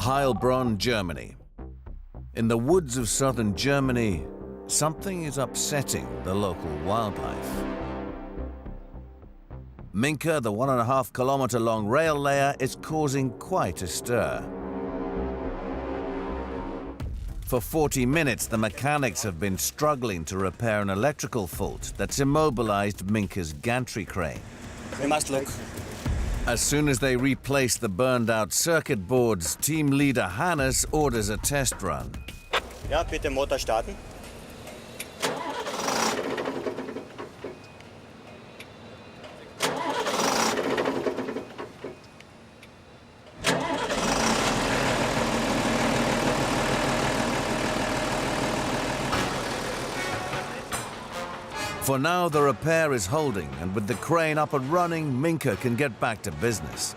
Heilbronn, Germany. In the woods of southern Germany, something is upsetting the local wildlife. Minka, the 1.5-kilometer long rail layer, is causing quite a stir. For 40 minutes, the mechanics have been struggling to repair an electrical fault that's immobilized Minka's gantry crane. We must look. As soon as they replace the burned-out circuit boards, team leader Hannes orders a test run. Ja, bitte Motor starten. For now, the repair is holding, and with the crane up and running, Minka can get back to business.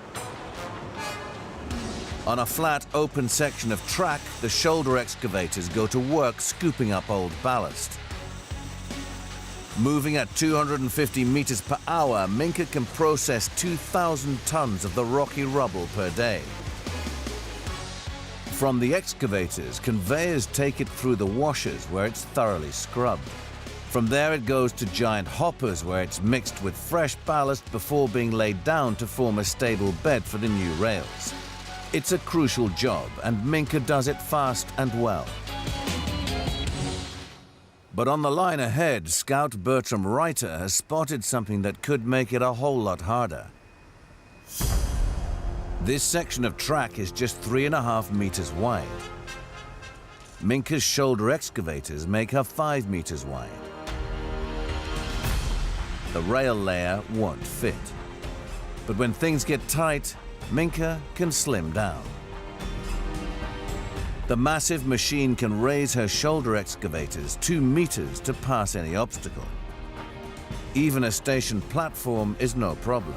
On a flat, open section of track, the shoulder excavators go to work scooping up old ballast. Moving at 250 meters per hour, Minka can process 2,000 tons of the rocky rubble per day. From the excavators, conveyors take it through the washers where it's thoroughly scrubbed. From there it goes to giant hoppers where it's mixed with fresh ballast before being laid down to form a stable bed for the new rails. It's a crucial job, and Minka does it fast and well. But on the line ahead, Scout Bertram Reiter has spotted something that could make it a whole lot harder. This section of track is just 3.5 meters wide. Minka's shoulder excavators make her 5 meters wide. The rail layer won't fit. But when things get tight, Minka can slim down. The massive machine can raise her shoulder excavators 2 meters to pass any obstacle. Even a station platform is no problem.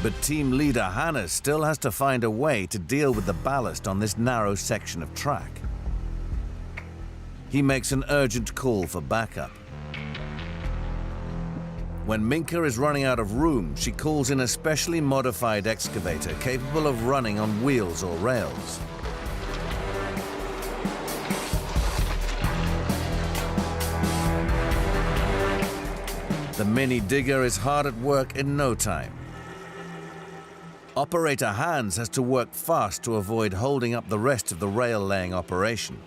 But team leader Hannes still has to find a way to deal with the ballast on this narrow section of track. He makes an urgent call for backup. When Minka is running out of room, she calls in a specially modified excavator capable of running on wheels or rails. The mini digger is hard at work in no time. Operator Hans has to work fast to avoid holding up the rest of the rail laying operation.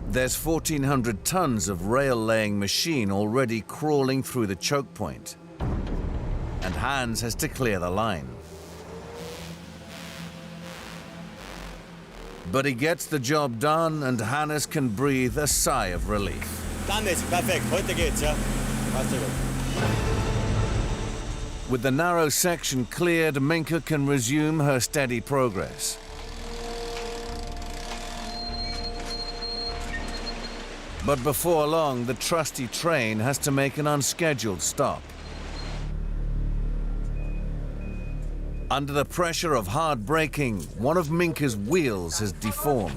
There's 1,400 tons of rail-laying machine already crawling through the choke point, and Hans has to clear the line. But he gets the job done, and Hannes can breathe a sigh of relief. Damit, perfekt, heute geht's, ja. Passt gut. With the narrow section cleared, Minka can resume her steady progress. But before long, the trusty train has to make an unscheduled stop. Under the pressure of hard braking, one of Minka's wheels has deformed.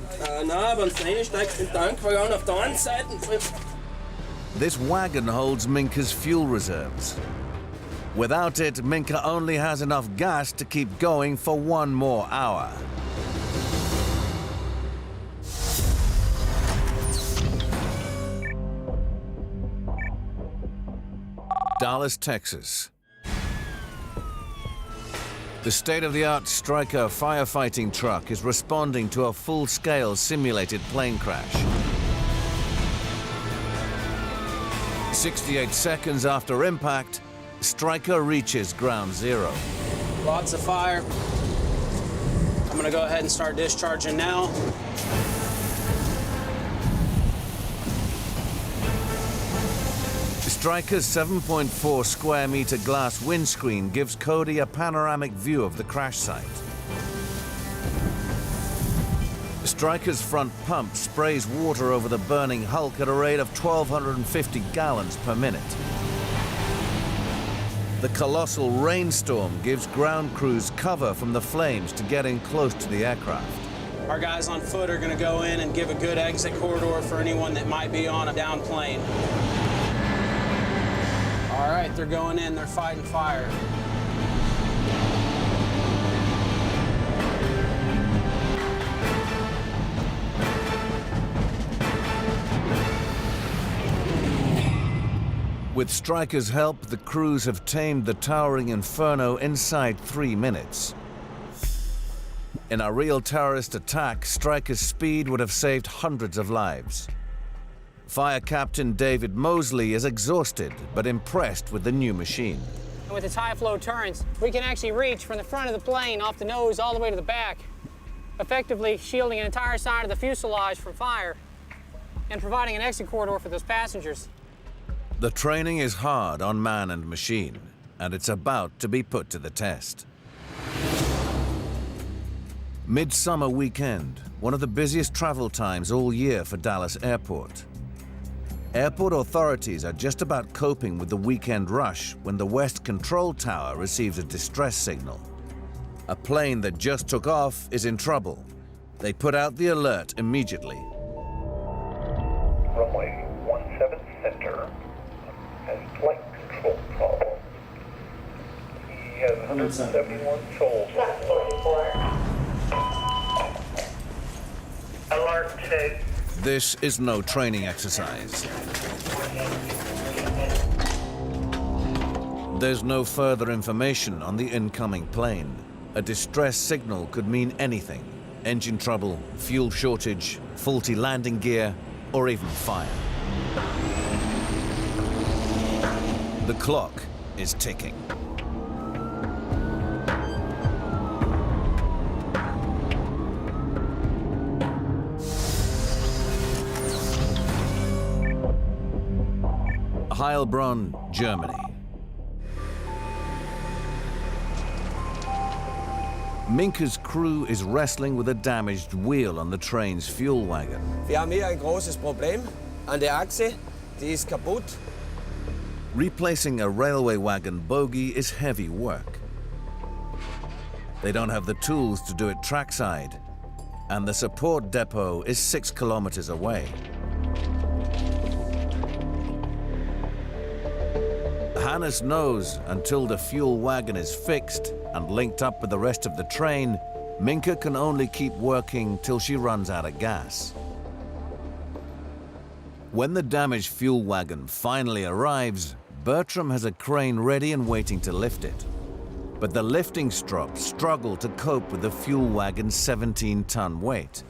This wagon holds Minka's fuel reserves. Without it, Minka only has enough gas to keep going for 1 more hour. Dallas, Texas. The state-of-the-art Stryker firefighting truck is responding to a full-scale simulated plane crash. 68 seconds after impact, Stryker reaches ground zero. Lots of fire. I'm gonna go ahead and start discharging now. Stryker's 7.4 square meter glass windscreen gives Cody a panoramic view of the crash site. Stryker's front pump sprays water over the burning hulk at a rate of 1,250 gallons per minute. The colossal rainstorm gives ground crews cover from the flames to get in close to the aircraft. Our guys on foot are gonna go in and give a good exit corridor for anyone that might be on a down plane. All All right, they're going in, they're fighting fire. With Stryker's help, the crews have tamed the towering inferno inside 3 minutes. In a real terrorist attack, Stryker's speed would have saved hundreds of lives. Fire Captain David Mosley is exhausted but impressed with the new machine. With its high flow turrets, we can actually reach from the front of the plane off the nose all the way to the back, effectively shielding an entire side of the fuselage from fire and providing an exit corridor for those passengers. The training is hard on man and machine, and it's about to be put to the test. Midsummer weekend, one of the busiest travel times all year for Dallas Airport. Airport authorities are just about coping with the weekend rush when the West Control Tower receives a distress signal. A plane that just took off is in trouble. They put out the alert immediately. Runway 17 center has flight control problem. He has 171 souls. Alert check. This is no training exercise. There's no further information on the incoming plane. A distress signal could mean anything. Engine trouble, fuel shortage, faulty landing gear, or even fire. The clock is ticking. Heilbronn, Germany. Minka's crew is wrestling with a damaged wheel on the train's fuel wagon. Wir haben hier ein großes Problem an der Achse, die ist kaputt. Replacing a railway wagon bogie is heavy work. They don't have the tools to do it trackside, and the support depot is 6 kilometers away. Hannes knows until the fuel wagon is fixed and linked up with the rest of the train, Minka can only keep working till she runs out of gas. When the damaged fuel wagon finally arrives, Bertram has a crane ready and waiting to lift it. But the lifting strops struggle to cope with the fuel wagon's 17-ton weight.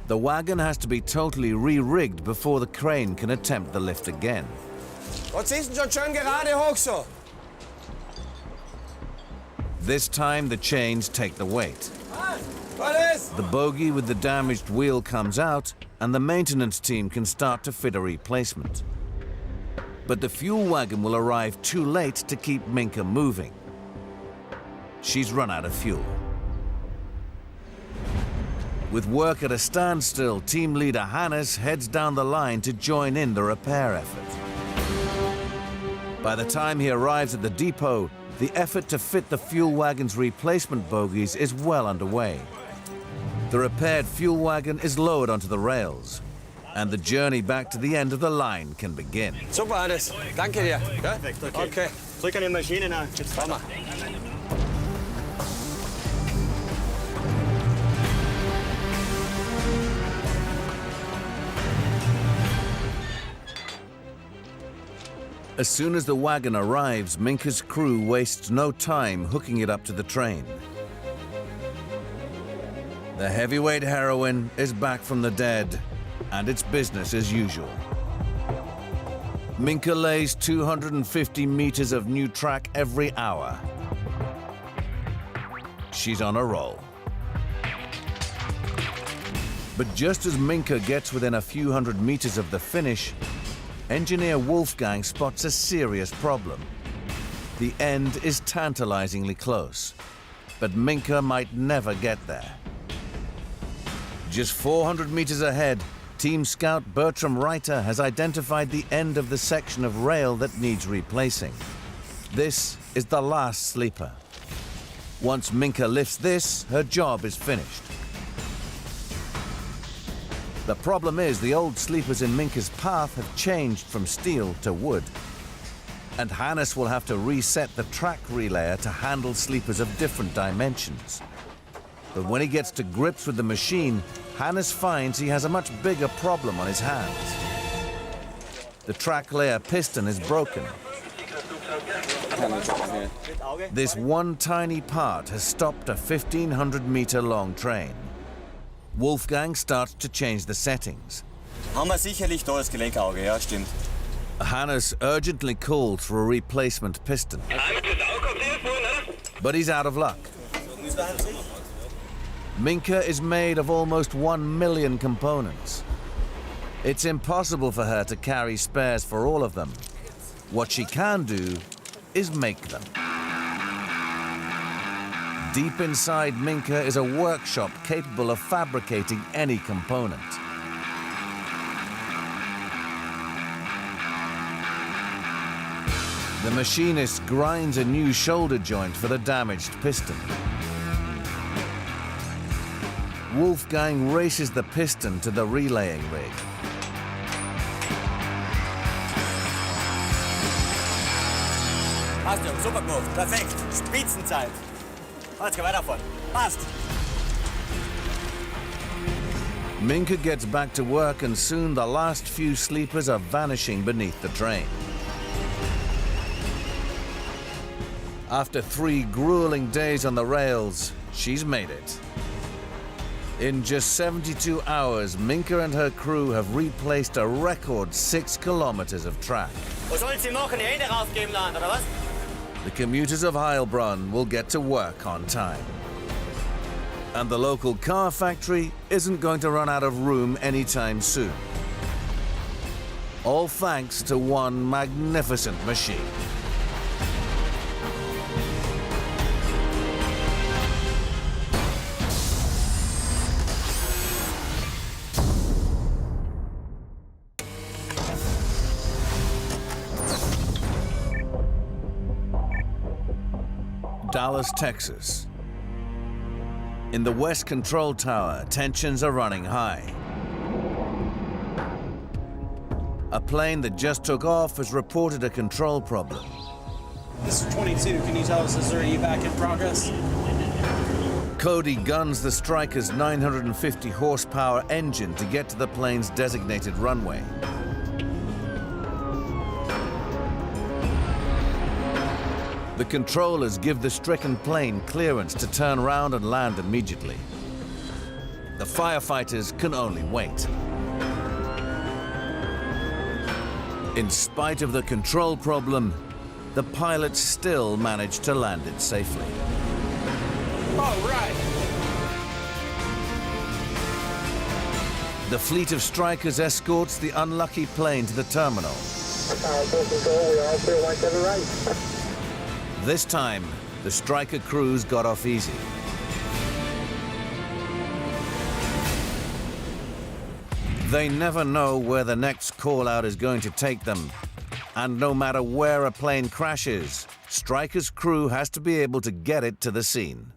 The wagon has to be totally re-rigged before the crane can attempt the lift again. Jetzt ist schon schön gerade hoch so. This time the chains take the weight. Was ist? The bogie with the damaged wheel comes out, and the maintenance team can start to fit a replacement. But the fuel wagon will arrive too late to keep Minka moving. She's run out of fuel. With work at a standstill, team leader Hannes heads down the line to join in the repair effort. By the time he arrives at the depot, the effort to fit the fuel wagon's replacement bogies is well underway. The repaired fuel wagon is lowered onto the rails, and the journey back to the end of the line can begin. Super, Hannes. Danke dir. Ja? Perfekt, okay. Okay. Zurück an die Maschine, na, geht's weiter. As soon as the wagon arrives, Minka's crew wastes no time hooking it up to the train. The heavyweight heroine is back from the dead, and it's business as usual. Minka lays 250 meters of new track every hour. She's on a roll. But just as Minka gets within a few hundred meters of the finish, engineer Wolfgang spots a serious problem. The end is tantalizingly close, but Minka might never get there. Just 400 meters ahead, Team Scout Bertram Reiter has identified the end of the section of rail that needs replacing. This is the last sleeper. Once Minka lifts this, her job is finished. The problem is the old sleepers in Minka's path have changed from steel to wood. and Hannes will have to reset the track relayer to handle sleepers of different dimensions. But when he gets to grips with the machine, Hannes finds he has a much bigger problem on his hands. The track layer piston is broken. This one tiny part has stopped a 1,500-meter long train. Wolfgang starts to change the settings. Haben wir sicherlich da das Gelenkauge, ja, stimmt. Hannes urgently calls for a replacement piston. But he's out of luck. Minka is made of almost 1 million components. It's impossible for her to carry spares for all of them. What she can do is make them. Deep inside Minka is a workshop capable of fabricating any component. The machinist grinds a new shoulder joint for the damaged piston. Wolfgang races the piston to the relaying rig. Passt, Jungs, super gemacht. Perfekt. Spitzenzeit. Jetzt geh weiter vorn. Passt. Minka gets back to work and soon the last few sleepers are vanishing beneath the train. After 3 grueling days on the rails, she's made it. In just 72 hours, Minka and her crew have replaced a record 6 kilometers of track. Was sollen Sie machen? Die Hände rausgeben lassen, oder was? The commuters of Heilbronn will get to work on time. And the local car factory isn't going to run out of room anytime soon. All thanks to one magnificent machine. Dallas, Texas. In the West Control Tower, tensions are running high. A plane that just took off has reported a control problem. This is 22. Can you tell us, is there evac in progress? Cody guns the Striker's 950 horsepower engine to get to the plane's designated runway. The controllers give the stricken plane clearance to turn around and land immediately. The firefighters can only wait. In spite of the control problem, the pilots still managed to land it safely. All right. The fleet of Strikers escorts the unlucky plane to the terminal. This time, the Striker crews got off easy. They never know where the next call-out is going to take them. And no matter where a plane crashes, Striker's crew has to be able to get it to the scene.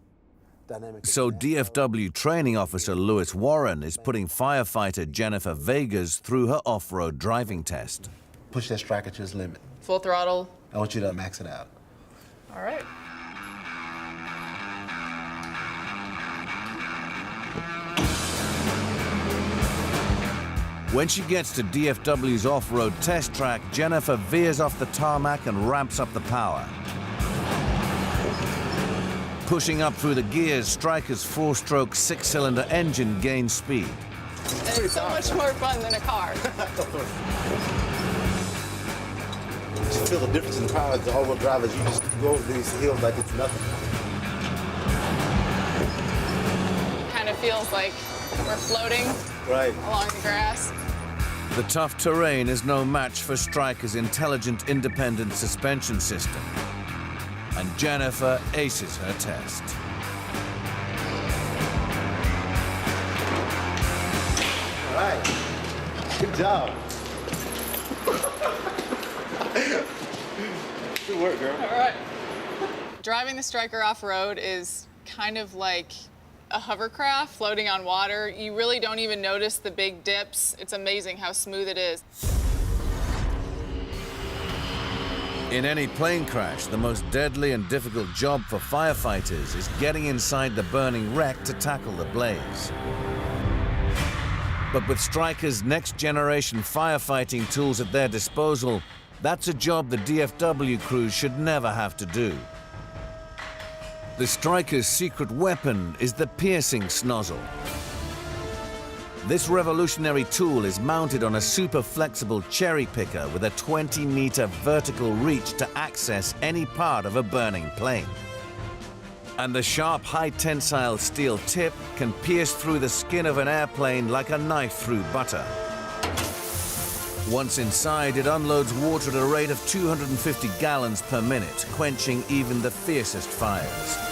So DFW training officer Lewis Warren is putting firefighter Jennifer Vegas through her off-road driving test. Push that Striker to its limit. Full throttle. I want you to max it out. All right. When she gets to DFW's off-road test track, Jennifer veers off the tarmac and ramps up the power. Pushing up through the gears, Striker's 4-stroke 6-cylinder engine gains speed. And it's so much more fun than a car. Just feel the difference in power as the all-wheel drive as you just go over these hills like it's nothing. Kind of feels like we're floating along the grass. The tough terrain is no match for Striker's intelligent, independent suspension system. And Jennifer aces her test. All right. Good job. Good work, girl. All right. Driving the Striker off-road is kind of like a hovercraft floating on water. You really don't even notice the big dips. It's amazing how smooth it is. In any plane crash, the most deadly and difficult job for firefighters is getting inside the burning wreck to tackle the blaze. But with Stryker's next-generation firefighting tools at their disposal, that's a job the DFW crews should never have to do. The Stryker's secret weapon is the piercing snozzle. This revolutionary tool is mounted on a super flexible cherry picker with a 20-meter vertical reach to access any part of a burning plane. And the sharp, high-tensile steel tip can pierce through the skin of an airplane like a knife through butter. Once inside, it unloads water at a rate of 250 gallons per minute, quenching even the fiercest fires.